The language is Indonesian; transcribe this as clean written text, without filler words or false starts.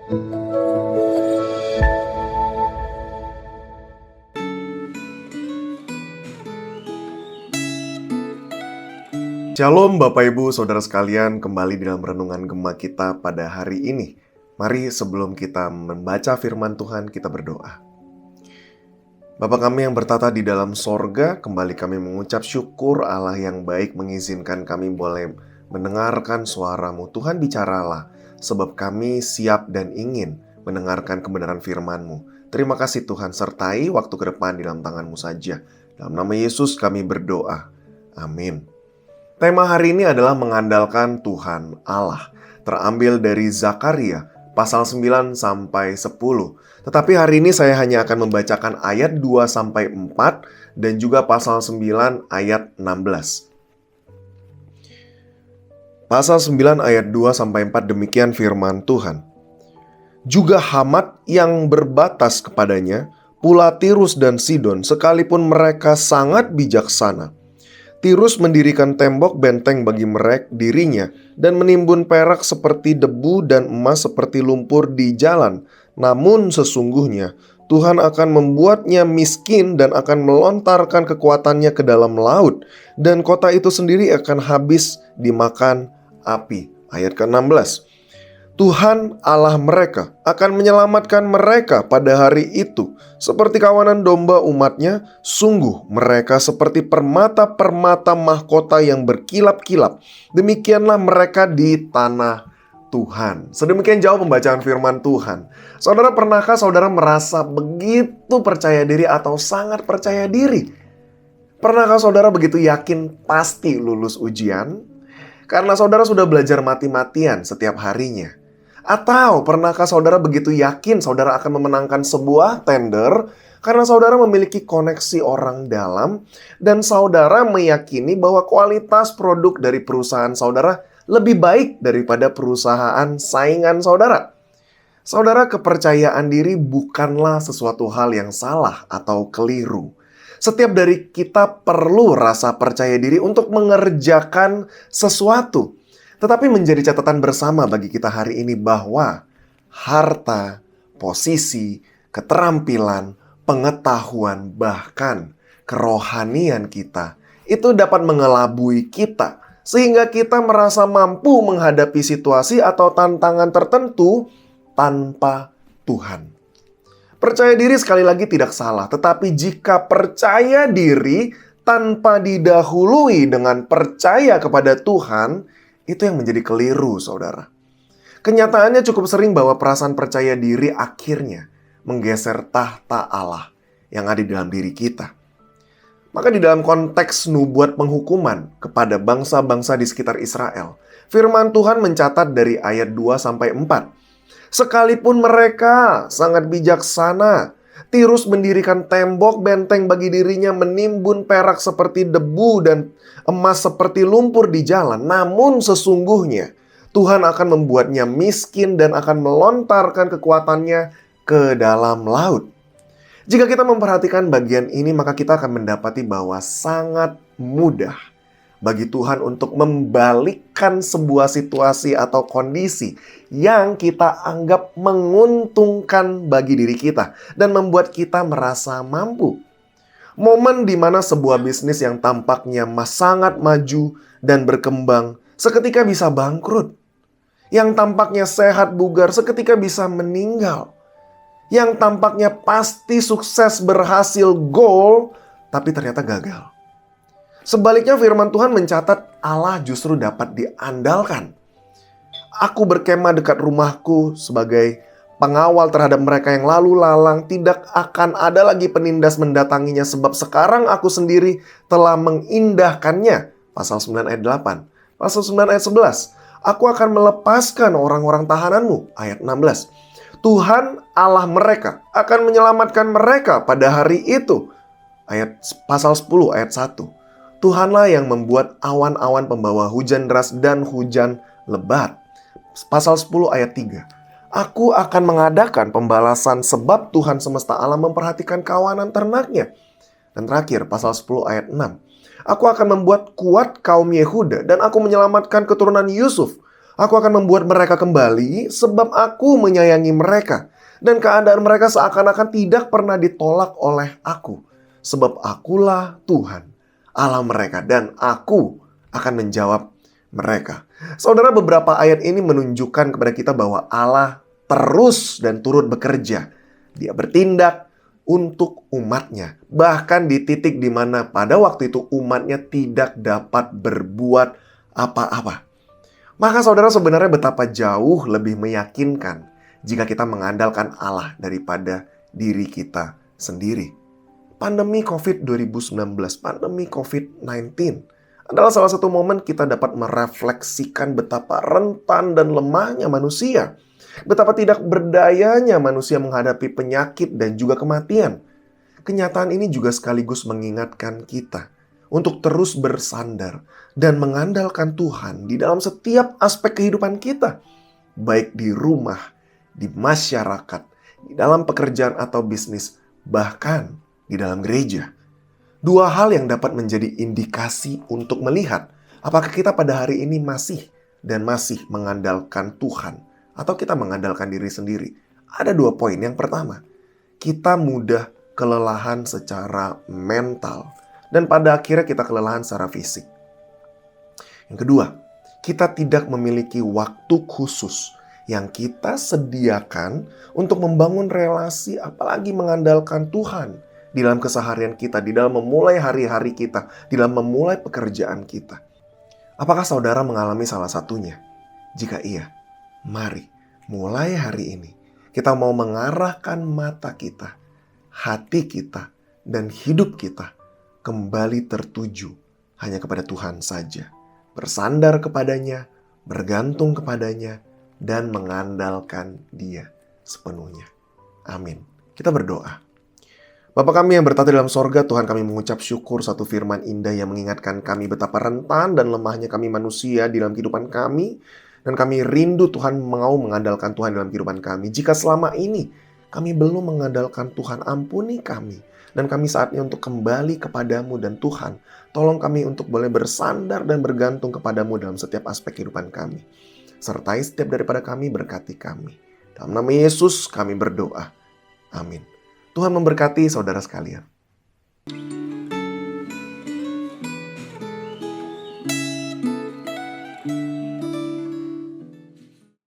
Shalom Bapak Ibu Saudara sekalian, kembali dalam renungan Gema kita pada hari ini. Mari sebelum kita membaca firman Tuhan, kita berdoa. Bapa kami yang bertata di dalam sorga, kembali kami mengucap syukur Allah yang baik mengizinkan kami boleh mendengarkan suara-Mu. Tuhan bicaralah, sebab kami siap dan ingin mendengarkan kebenaran firman-Mu. Terima kasih Tuhan, sertai waktu ke depan di dalam tangan-Mu saja. Dalam nama Yesus kami berdoa. Amin. Tema hari ini adalah mengandalkan Tuhan Allah, terambil dari Zakaria pasal 9 sampai 10. Tetapi hari ini saya hanya akan membacakan ayat 2 sampai 4 dan juga pasal 9 ayat 16. Pasal 9 ayat 2 sampai 4 demikian firman Tuhan. Juga Hamat yang berbatas kepadanya, pula Tirus dan Sidon, sekalipun mereka sangat bijaksana. Tirus mendirikan tembok benteng bagi dirinya dan menimbun perak seperti debu dan emas seperti lumpur di jalan. Namun sesungguhnya Tuhan akan membuatnya miskin dan akan melontarkan kekuatannya ke dalam laut, dan kota itu sendiri akan habis dimakan api. Ayat ke-16. Tuhan Allah mereka akan menyelamatkan mereka pada hari itu. Seperti kawanan domba umatnya, sungguh mereka seperti permata-permata mahkota yang berkilap-kilap. Demikianlah mereka di tanah Tuhan. Sedemikian jauh pembacaan firman Tuhan. Saudara, pernahkah saudara merasa begitu percaya diri atau sangat percaya diri? Pernahkah saudara begitu yakin pasti lulus ujian? Karena saudara sudah belajar mati-matian setiap harinya. Atau pernahkah saudara begitu yakin saudara akan memenangkan sebuah tender karena saudara memiliki koneksi orang dalam dan saudara meyakini bahwa kualitas produk dari perusahaan saudara lebih baik daripada perusahaan saingan saudara? Saudara, kepercayaan diri bukanlah sesuatu hal yang salah atau keliru. Setiap dari kita perlu rasa percaya diri untuk mengerjakan sesuatu. Tetapi menjadi catatan bersama bagi kita hari ini bahwa harta, posisi, keterampilan, pengetahuan, bahkan kerohanian kita itu dapat mengelabui kita sehingga kita merasa mampu menghadapi situasi atau tantangan tertentu tanpa Tuhan. Percaya diri sekali lagi tidak salah, tetapi jika percaya diri tanpa didahului dengan percaya kepada Tuhan, itu yang menjadi keliru, saudara. Kenyataannya cukup sering bahwa perasaan percaya diri akhirnya menggeser tahta Allah yang ada di dalam diri kita. Maka di dalam konteks nubuat penghukuman kepada bangsa-bangsa di sekitar Israel, firman Tuhan mencatat dari ayat 2 sampai 4. Sekalipun mereka sangat bijaksana, Tirus mendirikan tembok benteng bagi dirinya, menimbun perak seperti debu dan emas seperti lumpur di jalan. Namun sesungguhnya Tuhan akan membuatnya miskin dan akan melontarkan kekuatannya ke dalam laut. Jika kita memperhatikan bagian ini, maka kita akan mendapati bahwa sangat mudah bagi Tuhan untuk membalikkan sebuah situasi atau kondisi yang kita anggap menguntungkan bagi diri kita dan membuat kita merasa mampu. Momen di mana sebuah bisnis yang tampaknya sangat maju dan berkembang seketika bisa bangkrut. Yang tampaknya sehat bugar seketika bisa meninggal. Yang tampaknya pasti sukses berhasil goal, tapi ternyata gagal. Sebaliknya firman Tuhan mencatat Allah justru dapat diandalkan. Aku berkemah dekat rumahku sebagai pengawal terhadap mereka yang lalu lalang. Tidak akan ada lagi penindas mendatanginya sebab sekarang aku sendiri telah mengindahkannya. Pasal 9 ayat 8. Pasal 9 ayat 11. Aku akan melepaskan orang-orang tahananmu. Ayat 16. Tuhan Allah mereka akan menyelamatkan mereka pada hari itu. Pasal 10 ayat 1. Tuhanlah yang membuat awan-awan pembawa hujan deras dan hujan lebat. Pasal 10 ayat 3. Aku akan mengadakan pembalasan sebab Tuhan semesta alam memperhatikan kawanan ternaknya. Dan terakhir, pasal 10 ayat 6. Aku akan membuat kuat kaum Yehuda dan aku menyelamatkan keturunan Yusuf. Aku akan membuat mereka kembali sebab aku menyayangi mereka. Dan keadaan mereka seakan-akan tidak pernah ditolak oleh aku. Sebab akulah Tuhan, Allah mereka. Dan aku akan menjawab mereka. Saudara, beberapa ayat ini menunjukkan kepada kita bahwa Allah terus dan turut bekerja. Dia bertindak untuk umatnya. Bahkan di titik di mana pada waktu itu umatnya tidak dapat berbuat apa-apa. Maka saudara, sebenarnya betapa jauh lebih meyakinkan jika kita mengandalkan Allah daripada diri kita sendiri. Pandemi COVID 2019, pandemi COVID-19 adalah salah satu momen kita dapat merefleksikan betapa rentan dan lemahnya manusia. Betapa tidak berdayanya manusia menghadapi penyakit dan juga kematian. Kenyataan ini juga sekaligus mengingatkan kita untuk terus bersandar dan mengandalkan Tuhan di dalam setiap aspek kehidupan kita. Baik di rumah, di masyarakat, di dalam pekerjaan atau bisnis, bahkan di dalam gereja. Dua hal yang dapat menjadi indikasi untuk melihat apakah kita pada hari ini masih mengandalkan Tuhan atau kita mengandalkan diri sendiri. Ada dua poin. Yang pertama, kita mudah kelelahan secara mental dan pada akhirnya kita kelelahan secara fisik. Yang kedua, kita tidak memiliki waktu khusus yang kita sediakan untuk membangun relasi, apalagi mengandalkan Tuhan di dalam keseharian kita, di dalam memulai hari-hari kita, di dalam memulai pekerjaan kita. Apakah saudara mengalami salah satunya? Jika iya, mari mulai hari ini kita mau mengarahkan mata kita, hati kita, dan hidup kita kembali tertuju hanya kepada Tuhan saja. Bersandar kepadanya, bergantung kepadanya, dan mengandalkan Dia sepenuhnya. Amin. Kita berdoa. Bapa kami yang bertata dalam sorga, Tuhan, kami mengucap syukur satu firman indah yang mengingatkan kami betapa rentan dan lemahnya kami manusia di dalam kehidupan kami. Dan kami rindu Tuhan mau mengandalkan Tuhan dalam kehidupan kami. Jika selama ini kami belum mengandalkan Tuhan, ampuni kami. Dan kami saatnya untuk kembali kepadamu dan Tuhan. Tolong kami untuk boleh bersandar dan bergantung kepadamu dalam setiap aspek kehidupan kami. Sertai setiap daripada kami, berkati kami. Dalam nama Yesus kami berdoa. Amin. Tuhan memberkati saudara sekalian.